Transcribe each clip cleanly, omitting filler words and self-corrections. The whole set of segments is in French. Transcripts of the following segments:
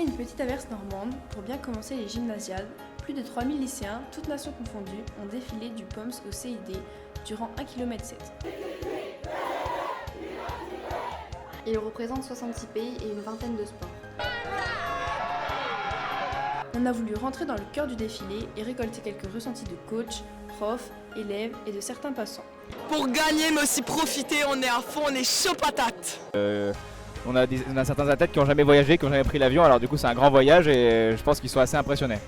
une petite averse normande, pour bien commencer les gymnasiades, plus de 3000 lycéens, toutes nations confondues, ont défilé du POMS au CID durant 1,7 km. Il représente 66 pays et une vingtaine de sports. On a voulu rentrer dans le cœur du défilé et récolter quelques ressentis de coachs, profs, élèves et de certains passants. Pour gagner mais aussi profiter, on est à fond, on est chaud patate. On a certains athlètes qui n'ont jamais voyagé, qui n'ont jamais pris l'avion, alors du coup c'est un grand voyage et je pense qu'ils sont assez impressionnés.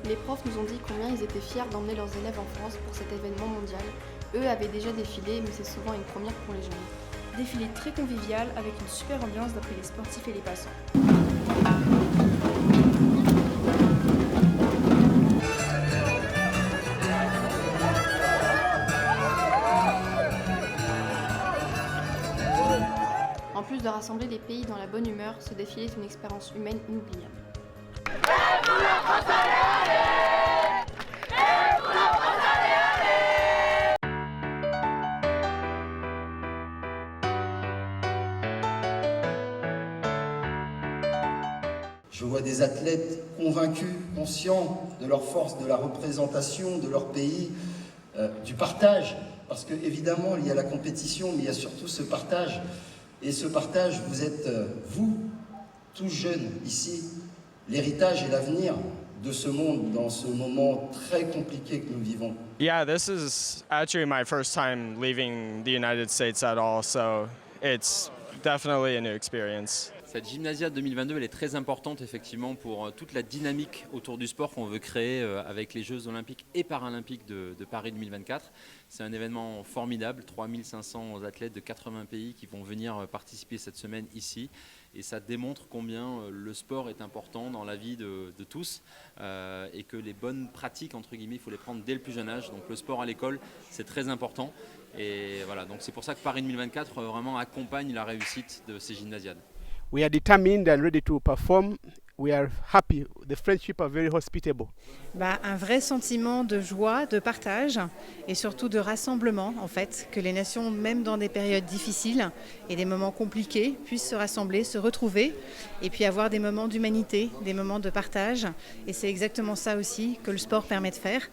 Les profs nous ont dit combien ils étaient fiers d'emmener leurs élèves en France pour cet événement mondial. Eux avaient déjà défilé, mais c'est souvent une première pour les jeunes. Défilé très convivial avec une super ambiance d'après les sportifs et les passants. En plus de rassembler les pays dans la bonne humeur, ce défilé est une expérience humaine inoubliable. Je vois des athlètes convaincus, conscients de leur force, de la représentation de leur pays, du partage. Parce qu'évidemment, il y a la compétition, mais il y a surtout ce partage. Et ce partage, vous êtes, vous, tous jeunes ici, l'héritage et l'avenir de ce monde dans ce moment très compliqué que nous vivons. Yeah, this is actually my first time leaving the United States at all, so it's definitely a new experience. Cette Gymnasiade 2022, elle est très importante effectivement pour toute la dynamique autour du sport qu'on veut créer avec les Jeux Olympiques et Paralympiques de Paris 2024. C'est un événement formidable, 3500 athlètes de 80 pays qui vont venir participer cette semaine ici. Et ça démontre combien le sport est important dans la vie de tous et que les bonnes pratiques, entre guillemets, il faut les prendre dès le plus jeune âge. Donc le sport à l'école, c'est très important. Et voilà, donc c'est pour ça que Paris 2024 vraiment accompagne la réussite de ces Gymnasiades. We are determined and ready to perform. We are happy. The friendship are very hospitable. Un vrai sentiment de joie, de partage et surtout de rassemblement en fait, que les nations, même dans des périodes difficiles et des moments compliqués, puissent se rassembler, se retrouver et puis avoir des moments d'humanité, des moments de partage. Et c'est exactement ça aussi que le sport permet de faire.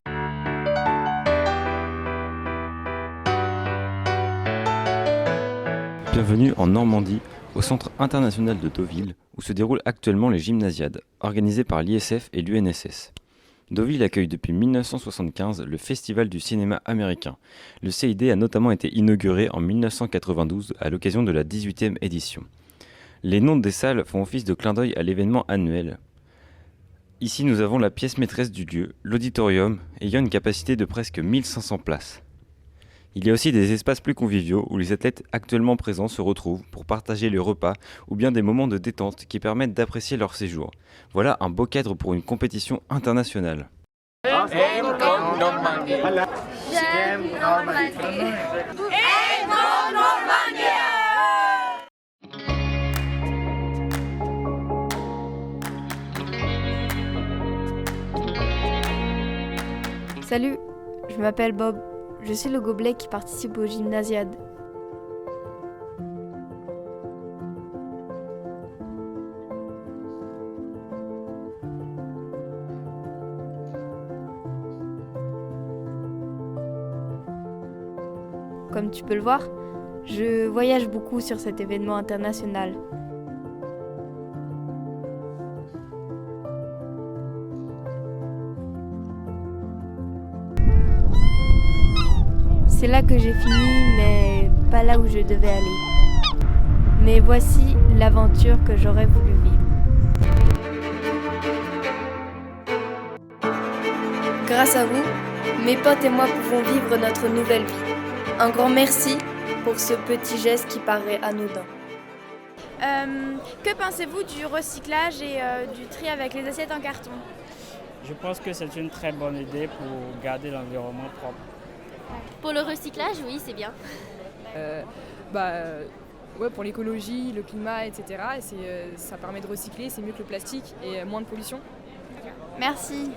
Bienvenue en Normandie, au Centre international de Deauville, où se déroulent actuellement les Gymnasiades, organisées par l'ISF et l'UNSS. Deauville accueille depuis 1975 le Festival du cinéma américain. Le CID a notamment été inauguré en 1992 à l'occasion de la 18e édition. Les noms des salles font office de clin d'œil à l'événement annuel. Ici, nous avons la pièce maîtresse du lieu, l'auditorium, ayant une capacité de presque 1500 places. Il y a aussi des espaces plus conviviaux où les athlètes actuellement présents se retrouvent pour partager les repas ou bien des moments de détente qui permettent d'apprécier leur séjour. Voilà un beau cadre pour une compétition internationale. Salut, je m'appelle Bob. Je suis le gobelet qui participe aux Gymnasiades. Comme tu peux le voir, je voyage beaucoup sur cet événement international. C'est là que j'ai fini, mais pas là où je devais aller. Mais voici l'aventure que j'aurais voulu vivre. Grâce à vous, mes potes et moi pouvons vivre notre nouvelle vie. Un grand merci pour ce petit geste qui paraît anodin. Que pensez-vous du recyclage et du tri avec les assiettes en carton ? Je pense que c'est une très bonne idée pour garder l'environnement propre. Pour le recyclage, oui, c'est bien. Pour l'écologie, le climat, etc. Ça permet de recycler, c'est mieux que le plastique et moins de pollution. Merci.